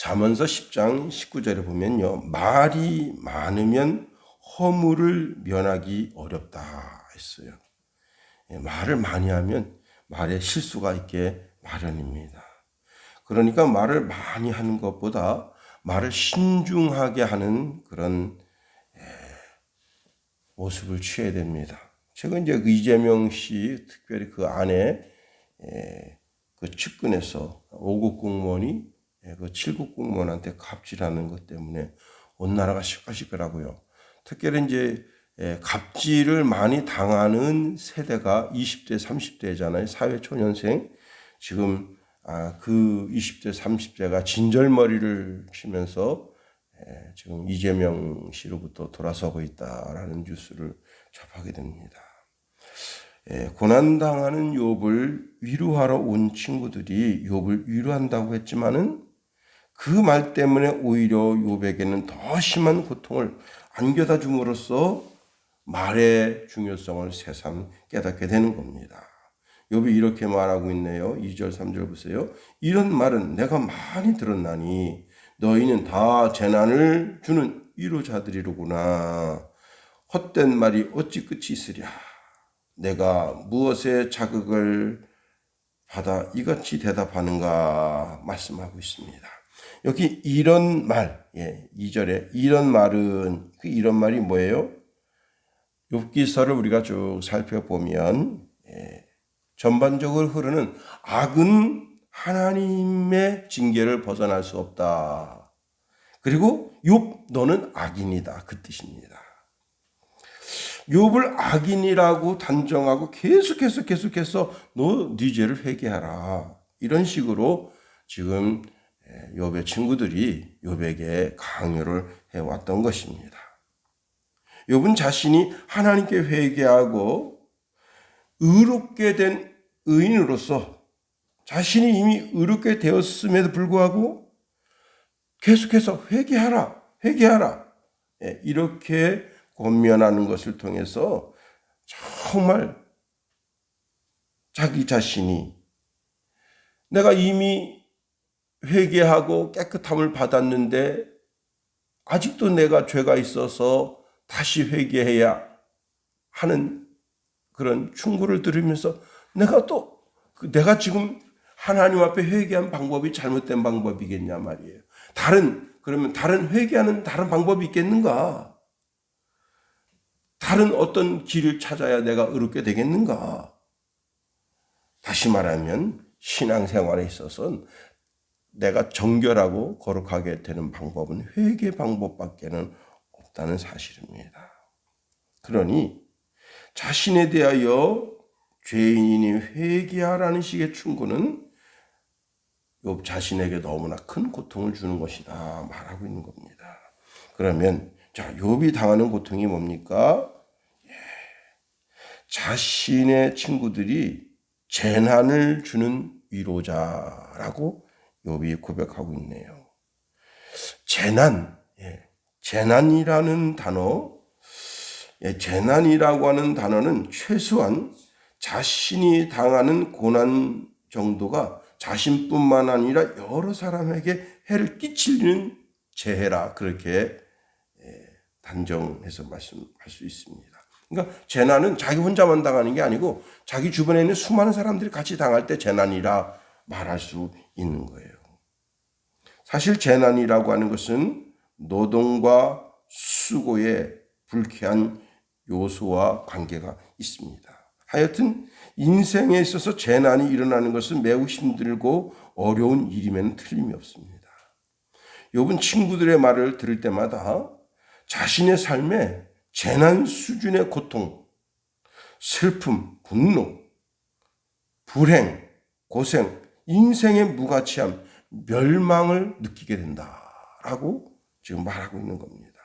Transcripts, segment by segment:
잠언서 10장 19절에 보면요. 말이 많으면 허물을 면하기 어렵다 했어요. 말을 많이 하면 말에 실수가 있게 마련입니다. 그러니까 말을 많이 하는 것보다 말을 신중하게 하는 그런 모습을 취해야 됩니다. 최근 이제 이재명 씨 특별히 그 아내 그 측근에서 5급 공무원이 그 7급 공무원한테 갑질하는 것 때문에 온 나라가 시끌시끌하고요. 특별히 이제 갑질을 많이 당하는 세대가 20대, 30대잖아요. 사회초년생. 지금 그 20대, 30대가 진절머리를 치면서 지금 이재명 씨로부터 돌아서고 있다라는 뉴스를 접하게 됩니다. 고난당하는 욥을 위로하러 온 친구들이 욥을 위로한다고 했지만은 그 말 때문에 오히려 욥에게는 더 심한 고통을 안겨다 줌으로써 말의 중요성을 새삼 깨닫게 되는 겁니다. 욥이 이렇게 말하고 있네요. 2절 3절 보세요. 이런 말은 내가 많이 들었나니 너희는 다 재난을 주는 위로자들이로구나. 헛된 말이 어찌 끝이 있으랴. 내가 무엇에 자극을 받아 이같이 대답하는가 말씀하고 있습니다. 여기 이런 말, 2절에 이런 말은 이런 말이 뭐예요? 욥기서를 우리가 쭉 살펴보면 전반적으로 흐르는 악은 하나님의 징계를 벗어날 수 없다. 그리고 욥 너는 악인이다 그 뜻입니다. 욥을 악인이라고 단정하고 계속해서 너 네 죄를 회개하라. 이런 식으로 지금 욥의 친구들이 욥에게 강요를 해왔던 것입니다. 욥은 자신이 하나님께 회개하고 의롭게 된 의인으로서 자신이 이미 의롭게 되었음에도 불구하고 계속해서 회개하라. 이렇게 권면하는 것을 통해서 정말 자기 자신이 내가 이미 회개하고 깨끗함을 받았는데 아직도 내가 죄가 있어서 다시 회개해야 하는 그런 충고를 들으면서 내가 지금 하나님 앞에 회개한 방법이 잘못된 방법이겠냐 말이에요. 그러면 다른 회개하는 다른 방법이 있겠는가? 다른 어떤 길을 찾아야 내가 의롭게 되겠는가? 다시 말하면 신앙생활에 있어서는 내가 정결하고 거룩하게 되는 방법은 회개 방법밖에는 없다는 사실입니다. 그러니 자신에 대하여 죄인이 회개하라는 식의 충고는 욥 자신에게 너무나 큰 고통을 주는 것이다 말하고 있는 겁니다. 그러면 욥이 당하는 고통이 뭡니까? 자신의 친구들이 재난을 주는 위로자라고 욥이 고백하고 있네요. 재난이라는 단어, 재난이라고 하는 단어는 최소한 자신이 당하는 고난 정도가 자신뿐만 아니라 여러 사람에게 해를 끼치는 재해라 그렇게 단정해서 말씀할 수 있습니다. 그러니까 재난은 자기 혼자만 당하는 게 아니고 자기 주변에 있는 수많은 사람들이 같이 당할 때 재난이라 말할 수 있는 거예요. 사실 재난이라고 하는 것은 노동과 수고의 불쾌한 요소와 관계가 있습니다. 하여튼 인생에 있어서 재난이 일어나는 것은 매우 힘들고 어려운 일임에는 틀림이 없습니다. 욥은 친구들의 말을 들을 때마다 자신의 삶에 재난 수준의 고통, 슬픔, 분노, 불행, 고생, 인생의 무가치함, 멸망을 느끼게 된다라고 지금 말하고 있는 겁니다.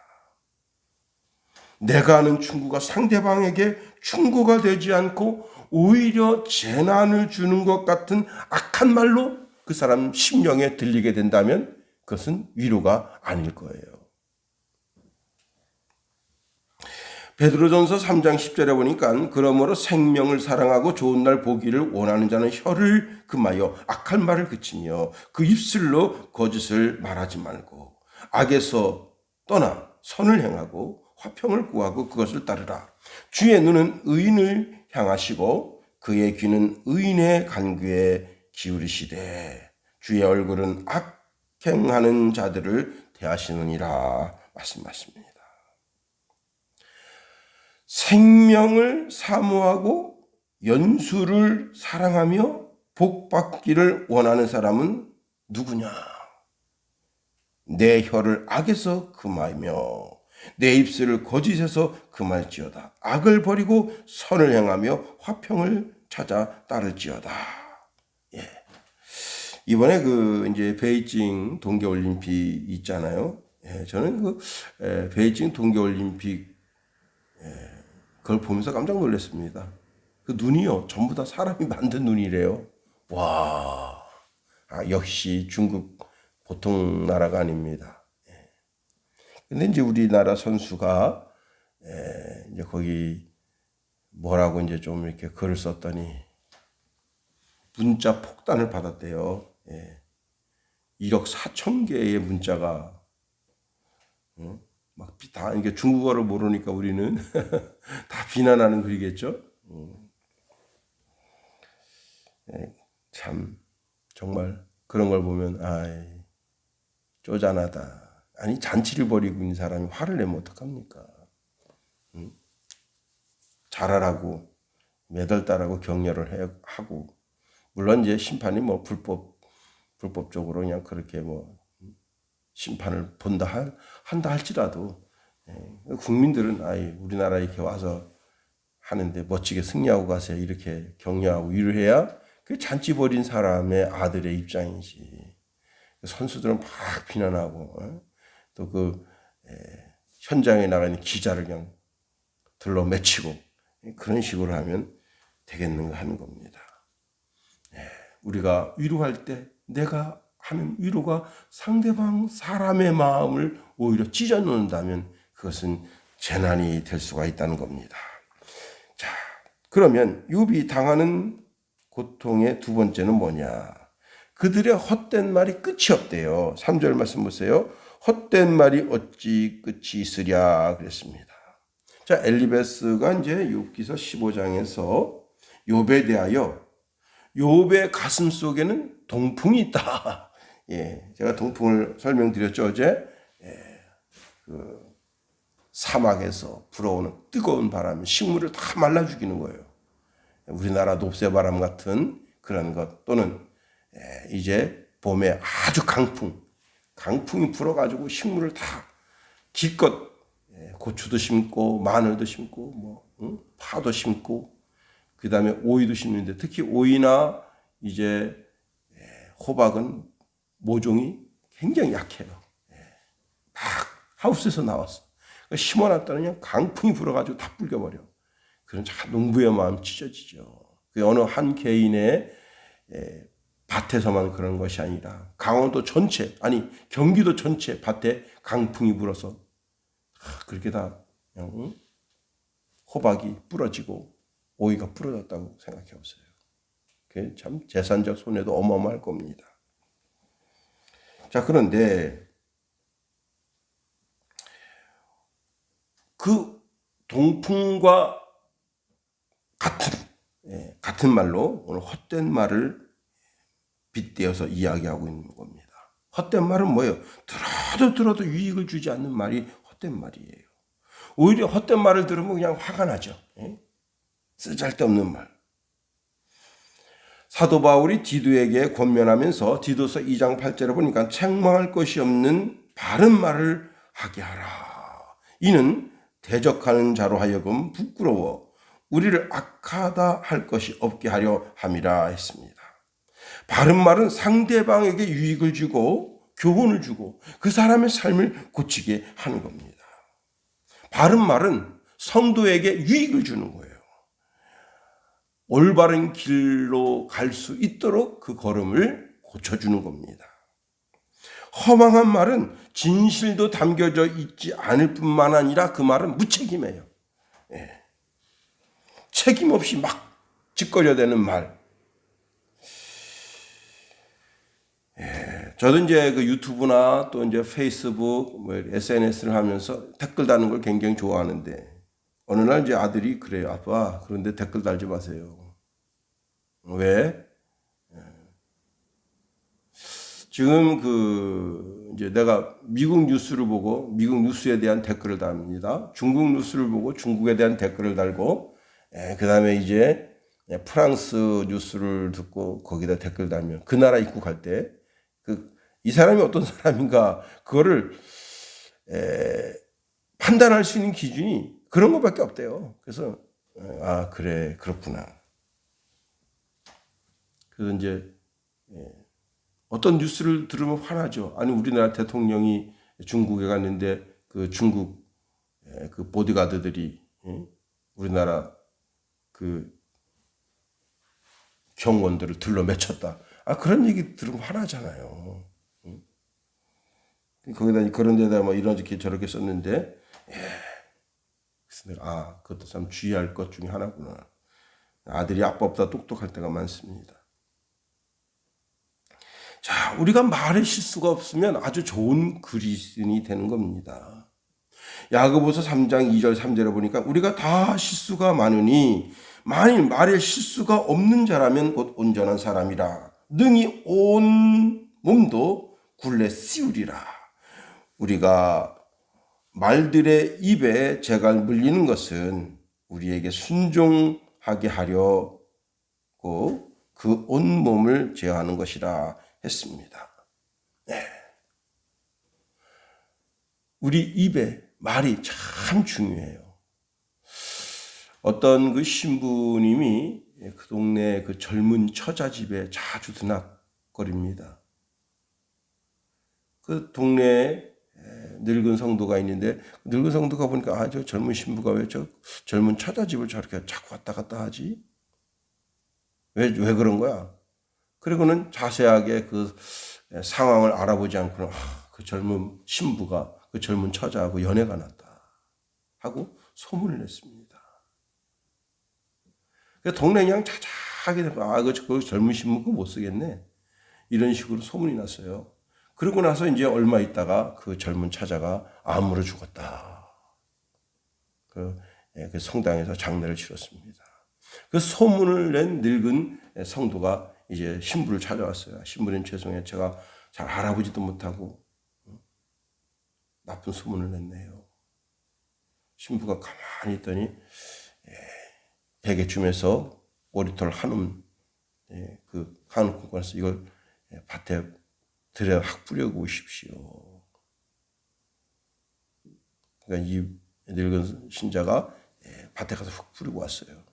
내가 아는 충고가 상대방에게 충고가 되지 않고 오히려 재난을 주는 것 같은 악한 말로 그 사람 심령에 들리게 된다면 그것은 위로가 아닐 거예요. 베드로전서 3장 10절에 보니까 그러므로 생명을 사랑하고 좋은 날 보기를 원하는 자는 혀를 금하여 악할 말을 그치며 그 입술로 거짓을 말하지 말고 악에서 떠나 선을 행하고 화평을 구하고 그것을 따르라. 주의 눈은 의인을 향하시고 그의 귀는 의인의 간구에 기울이시되 주의 얼굴은 악행하는 자들을 대하시느니라 말씀하십니다. 생명을 사모하고 연수를 사랑하며 복받기를 원하는 사람은 누구냐? 내 혀를 악에서 금하며 내 입술을 거짓에서 금할지어다. 악을 버리고 선을 행하며 화평을 찾아 따를지어다. 예. 이번에 이제 베이징 동계올림픽 있잖아요. 예, 저는 베이징 동계올림픽 그걸 보면서 깜짝 놀랐습니다. 그 눈이요, 전부 다 사람이 만든 눈이래요. 와, 역시 중국 보통 나라가 아닙니다. 근데 이제 우리나라 선수가 이제 거기 뭐라고 이제 좀 이렇게 글을 썼더니 문자 폭탄을 받았대요. 1억 4천 개의 문자가 막 다 이게 중국어를 모르니까 우리는 다 비난하는 글이겠죠. 참 정말 그런 걸 보면 쪼잔하다. 아니 잔치를 벌이고 있는 사람이 화를 내면 어떡합니까? 잘하라고 매달다라고 격려를 하고 물론 이제 심판이 뭐 불법적으로 그냥 그렇게 뭐 심판을 한다 할지라도 국민들은 우리나라 이렇게 와서 하는데 멋지게 승리하고 가세요 이렇게 격려하고 위로해야 그 잔치 벌인 사람의 아들의 입장이지. 선수들은 막 비난하고 또 현장에 나가 있는 기자를 그냥 들러매치고 그런 식으로 하면 되겠는가 하는 겁니다. 우리가 위로할 때 내가 하는 위로가 상대방 사람의 마음을 오히려 찢어놓는다면 그것은 재난이 될 수가 있다는 겁니다. 자, 그러면 욥이 당하는 고통의 두 번째는 뭐냐? 그들의 헛된 말이 끝이 없대요. 3절 말씀 보세요. 헛된 말이 어찌 끝이 있으랴 그랬습니다. 자, 엘리베스가 이제 욥기서 15장에서 욥에 대하여 욥의 가슴 속에는 동풍이 있다. 제가 동풍을 설명드렸죠 어제. 사막에서 불어오는 뜨거운 바람이 식물을 다 말라 죽이는 거예요. 우리나라 높새바람 같은 그런 것 또는 이제 봄에 아주 강풍이 불어가지고 식물을 다 기껏 고추도 심고 마늘도 심고 파도 심고 그 다음에 오이도 심는데 특히 오이나 이제 호박은 모종이 굉장히 약해요. 막 하우스에서 나왔어. 심어놨더니 그냥 강풍이 불어가지고 다 불겨버려. 그런 농부의 마음 찢어지죠. 그 어느 한 개인의 밭에서만 그런 것이 아니라 강원도 전체 경기도 전체 밭에 강풍이 불어서 그렇게 다 그냥 호박이 부러지고 오이가 부러졌다고 생각해 보세요. 그게 참 재산적 손해도 어마어마할 겁니다. 자, 그런데 그 동풍과 같은 말로 오늘 헛된 말을 빗대어서 이야기하고 있는 겁니다. 헛된 말은 뭐예요? 들어도 유익을 주지 않는 말이 헛된 말이에요. 오히려 헛된 말을 들으면 그냥 화가 나죠. 쓰잘데없는 말. 사도 바울이 디도에게 권면하면서 디도서 2장 8절에 보니까 책망할 것이 없는 바른 말을 하게 하라. 이는 대적하는 자로 하여금 부끄러워 우리를 악하다 할 것이 없게 하려 함이라 했습니다. 바른 말은 상대방에게 유익을 주고 교훈을 주고 그 사람의 삶을 고치게 하는 겁니다. 바른 말은 성도에게 유익을 주는 거예요. 올바른 길로 갈 수 있도록 그 걸음을 고쳐주는 겁니다. 허망한 말은 진실도 담겨져 있지 않을 뿐만 아니라 그 말은 무책임해요. 책임 없이 막 짓거려대는 말. 저도 이제 그 유튜브나 또 이제 페이스북, 뭐 SNS를 하면서 댓글 다는 걸 굉장히 좋아하는데, 어느 날 이제 아들이 그래요. 아빠, 그런데 댓글 달지 마세요. 왜? 지금 이제 내가 미국 뉴스를 보고 미국 뉴스에 대한 댓글을 답니다. 중국 뉴스를 보고 중국에 대한 댓글을 달고, 그 다음에 이제 프랑스 뉴스를 듣고 거기다 댓글 달면 그 나라 입국할 때, 이 사람이 어떤 사람인가, 그거를 판단할 수 있는 기준이 그런 것밖에 없대요. 그래서, 그래, 그렇구나. 그래서 이제, 어떤 뉴스를 들으면 화나죠. 아니, 우리나라 대통령이 중국에 갔는데 그 중국 그 보디가드들이 우리나라 그 경호원들을 들러 맺혔다. 그런 얘기 들으면 화나잖아요. 거기다 그런 데다 뭐 이렇게 저렇게 썼는데, 그래서 내가 그것도 참 주의할 것 중에 하나구나. 아들이 아빠보다 똑똑할 때가 많습니다. 자, 우리가 말의 실수가 없으면 아주 좋은 그리스도인이 되는 겁니다. 야고보서 3장 2절 3절에 보니까 우리가 다 실수가 많으니 만일 말에 실수가 없는 자라면 곧 온전한 사람이라 능히 온 몸도 굴레 씌우리라. 우리가 말들의 입에 재갈 물리는 것은 우리에게 순종하게 하려고 그 온몸을 제어하는 것이라 했습니다. 우리 입에 말이 참 중요해요. 어떤 그 신부님이 그 동네 그 젊은 처자집에 자주 드나거립니다. 그 동네에 늙은 성도가 있는데, 늙은 성도가 보니까 저 젊은 신부가 왜 저 젊은 처자집을 저렇게 자꾸 왔다 갔다 하지? 왜 그런 거야? 그리고는 자세하게 그 상황을 알아보지 않고는 그 젊은 신부가 그 젊은 처자하고 연애가 났다 하고 소문을 냈습니다. 그래서 동네 그냥 자자하게 되고 그 젊은 신부가 못 쓰겠네, 이런 식으로 소문이 났어요. 그러고 나서 이제 얼마 있다가 그 젊은 처자가 암으로 죽었다. 그 성당에서 장례를 치렀습니다. 그 소문을 낸 늙은 성도가 이제 신부를 찾아왔어요. 신부님 죄송해요. 제가 잘 알아보지도 못하고 나쁜 소문을 냈네요. 신부가 가만히 있더니 베개춤에서 오리털 한움, 그 한움 공간에서 이걸 밭에 들여 확 뿌려고 오십시오. 그러니까 이 늙은 신자가 밭에 가서 훅 뿌리고 왔어요.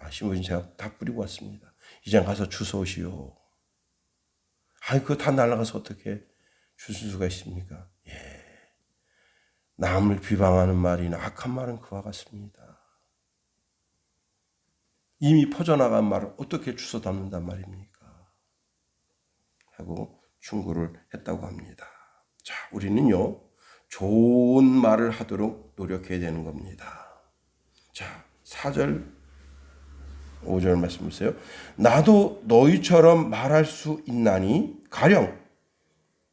신부님 제가 다 뿌리고 왔습니다. 이제 가서 주워오시오. 그거 다 날아가서 어떻게 주실 수가 있습니까? 남을 비방하는 말이나 악한 말은 그와 같습니다. 이미 퍼져나간 말을 어떻게 주워 담는단 말입니까? 하고 충고를 했다고 합니다. 자, 우리는요, 좋은 말을 하도록 노력해야 되는 겁니다. 자, 4절, 5절 말씀 보세요. 나도 너희처럼 말할 수 있나니 가령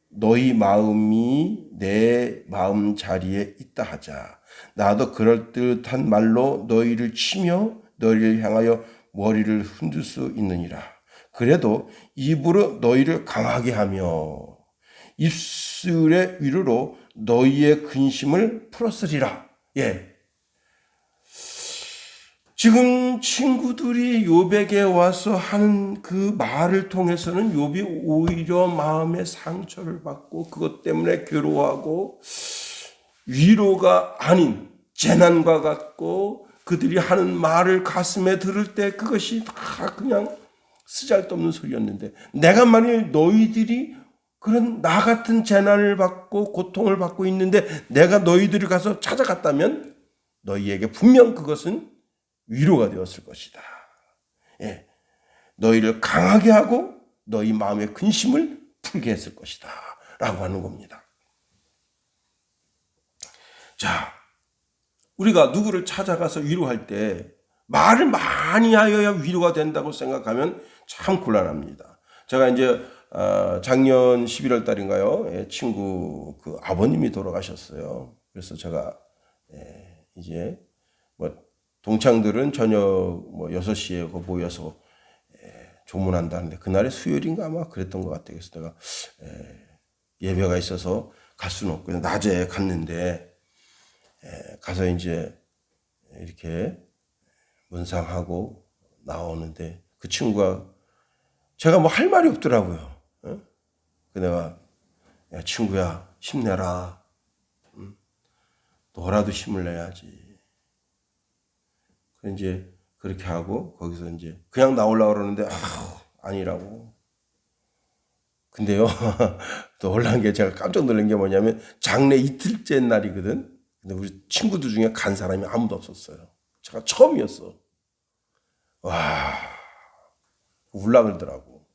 너희 마음이 내 마음 자리에 있다 하자. 나도 그럴듯한 말로 너희를 치며 너희를 향하여 머리를 흔들 수 있느니라. 그래도 입으로 너희를 강하게 하며 입술의 위로로 너희의 근심을 풀었으리라. 지금 친구들이 욥에게 와서 하는 그 말을 통해서는 욥이 오히려 마음의 상처를 받고 그것 때문에 괴로워하고 위로가 아닌 재난과 같고, 그들이 하는 말을 가슴에 들을 때 그것이 다 그냥 쓰잘데없는 소리였는데, 내가 만일 너희들이 그런 나 같은 재난을 받고 고통을 받고 있는데 내가 너희들이 가서 찾아갔다면 너희에게 분명 그것은 위로가 되었을 것이다. 너희를 강하게 하고 너희 마음의 근심을 풀게 했을 것이다. 라고 하는 겁니다. 자, 우리가 누구를 찾아가서 위로할 때 말을 많이 하여야 위로가 된다고 생각하면 참 곤란합니다. 제가 이제 작년 11월 달인가요? 친구 그 아버님이 돌아가셨어요. 그래서 제가 이제 뭐 동창들은 저녁 뭐 6시에 모여서 조문한다는데 그날이 수요일인가 아마 그랬던 것 같아요. 그래서 내가 예배가 있어서 갈 수는 없고 낮에 갔는데 가서 이제 이렇게 문상하고 나오는데 그 친구가 제가 뭐 할 말이 없더라고요. 그 내가 야 친구야 힘내라. 너라도 힘을 내야지. 그 이제 그렇게 하고 거기서 이제 그냥 나오려고 그러는데 아니라고. 근데요 또 놀란 게 제가 깜짝 놀란 게 뭐냐면 장례 이틀째 날이거든. 근데 우리 친구들 중에 간 사람이 아무도 없었어요. 제가 처음이었어. 와 울라 그러더라고.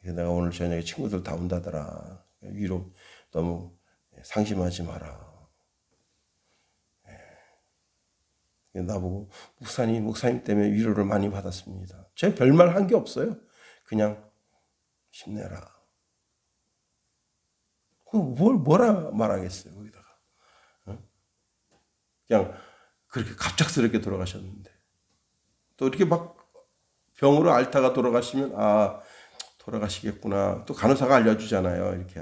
내가 오늘 저녁에 친구들 다 온다더라. 위로 너무 상심하지 마라. 나보고 목사님 때문에 위로를 많이 받았습니다. 제가 별말 한 게 없어요. 그냥 힘내라. 뭐라 말하겠어요 거기다가. 그냥 그렇게 갑작스럽게 돌아가셨는데 또 이렇게 막 병으로 앓다가 돌아가시면 돌아가시겠구나. 또 간호사가 알려주잖아요. 이렇게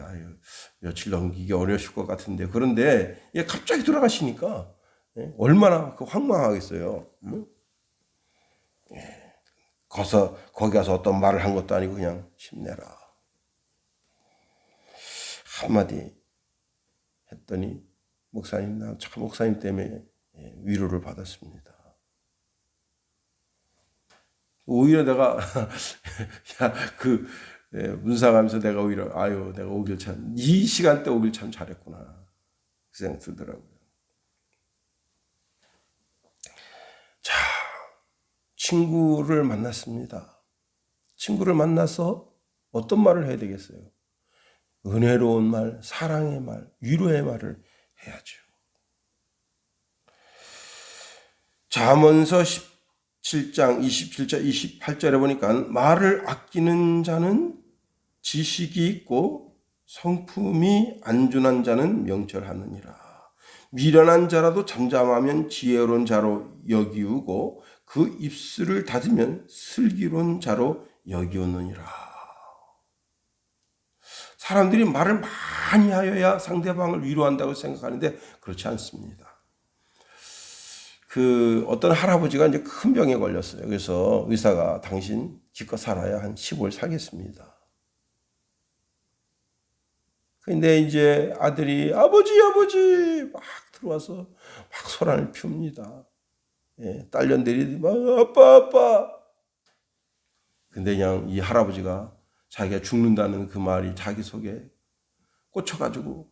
며칠 넘기기 어려우실 것 같은데 그런데 갑자기 돌아가시니까 얼마나 황망하겠어요. 거기 가서 어떤 말을 한 것도 아니고 그냥 힘내라. 한마디 했더니 목사님 때문에 위로를 받았습니다. 오히려 내가 문상하면서 내가 오히려 내가 이 시간대 오길 참 잘했구나 그 생각 들더라고요. 자, 친구를 만났습니다. 친구를 만나서 어떤 말을 해야 되겠어요? 은혜로운 말, 사랑의 말, 위로의 말을 해야죠. 잠언서 17장 27절 28절에 보니까 말을 아끼는 자는 지식이 있고 성품이 안준한 자는 명철하느니라. 미련한 자라도 잠잠하면 지혜로운 자로 여기우고 그 입술을 닫으면 슬기로운 자로 여기우느니라. 사람들이 말을 많이 하여야 상대방을 위로한다고 생각하는데 그렇지 않습니다. 어떤 할아버지가 이제 큰 병에 걸렸어요. 그래서 의사가 당신 기껏 살아야 한 15일 살겠습니다. 근데 이제 아들이 아버지 막 들어와서 막 소란을 피웁니다. 딸년들이 막 아빠. 근데 그냥 이 할아버지가 자기가 죽는다는 그 말이 자기 속에 꽂혀가지고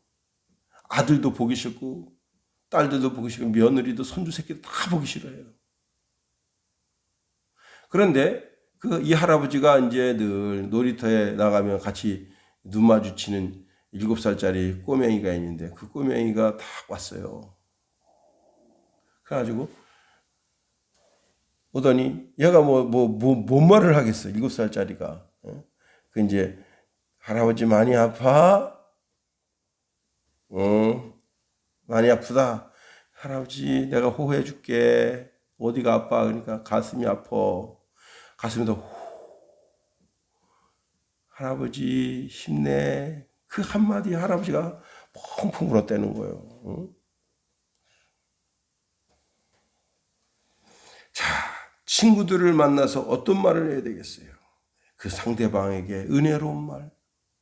아들도 보기 싫고 딸들도 보기 싫고 며느리도 손주 새끼도 다 보기 싫어요. 그런데 이 할아버지가 이제 늘 놀이터에 나가면 같이 눈 마주치는 7살짜리 꼬맹이가 있는데 그 꼬맹이가 딱 왔어요. 그래가지고 오더니 얘가 뭔 말을 하겠어. 7살짜리가. 그 이제 할아버지 많이 아파? 많이 아프다. 할아버지 내가 호호해 줄게. 어디가 아파? 그러니까 가슴이 아파. 가슴에도 할아버지 힘내. 그 한마디 할아버지가 펑펑 울었다는 거예요. 자, 친구들을 만나서 어떤 말을 해야 되겠어요? 그 상대방에게 은혜로운 말,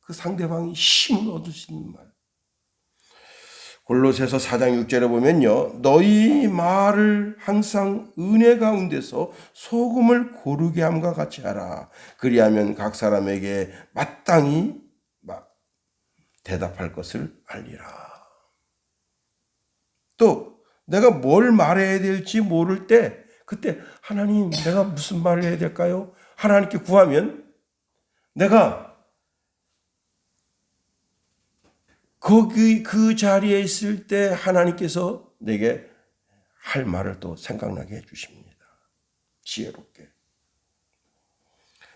그 상대방이 힘을 얻으시는 말. 골로새서 4장 6절에 보면요. 너희 말을 항상 은혜 가운데서 소금을 고르게 함과 같이 하라. 그리하면 각 사람에게 마땅히 대답할 것을 알리라. 또 내가 뭘 말해야 될지 모를 때 그때 하나님 내가 무슨 말을 해야 될까요? 하나님께 구하면 내가 거기 그 자리에 있을 때 하나님께서 내게 할 말을 또 생각나게 해주십니다. 지혜롭게.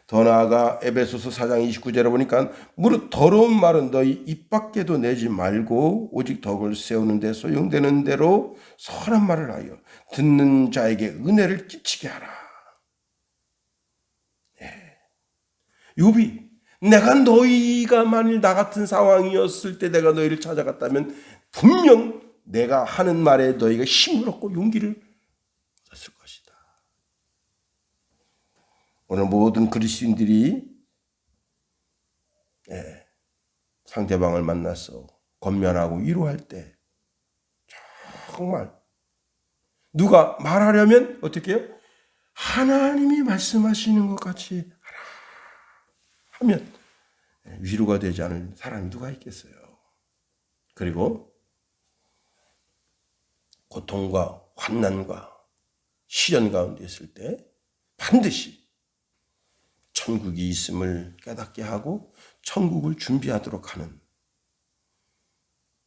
더 나아가 에베소서 4장 29절에 보니까 무릇 더러운 말은 너희 입 밖에도 내지 말고 오직 덕을 세우는 데 소용되는 대로 선한 말을 하여 듣는 자에게 은혜를 끼치게 하라. 욥이 내가 너희가 만일 나 같은 상황이었을 때 내가 너희를 찾아갔다면 분명 내가 하는 말에 너희가 힘을 얻고 용기를 얻었을 것이다. 오늘 모든 그리스도인들이 상대방을 만나서 권면하고 위로할 때 정말 누가 말하려면 어떻게 해요? 하나님이 말씀하시는 것 같이 하면 위로가 되지 않을 사람이 누가 있겠어요. 그리고 고통과 환난과 시련 가운데 있을 때 반드시 천국이 있음을 깨닫게 하고 천국을 준비하도록 하는,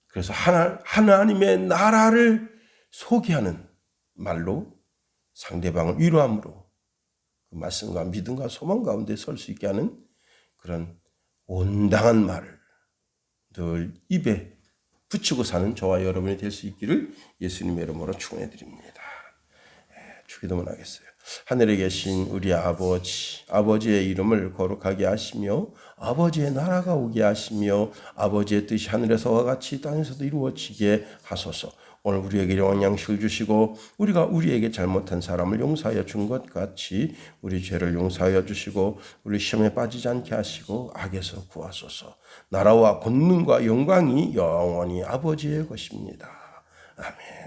그래서 하나님의 나라를 소개하는 말로 상대방을 위로함으로 그 말씀과 믿음과 소망 가운데 설 수 있게 하는 그런 온당한 말을 늘 입에 붙이고 사는 저와 여러분이 될 수 있기를 예수님의 이름으로 축원해 드립니다. 주기도문 하겠어요. 하늘에 계신 우리 아버지, 아버지의 이름을 거룩하게 하시며 아버지의 나라가 오게 하시며 아버지의 뜻이 하늘에서와 같이 땅에서도 이루어지게 하소서. 오늘 우리에게 일용할 양식을 주시고 우리가 우리에게 잘못한 사람을 용서하여 준 것 같이 우리 죄를 용서하여 주시고 우리 시험에 빠지지 않게 하시고 악에서 구하소서. 나라와 권능과 영광이 영원히 아버지의 것입니다. 아멘.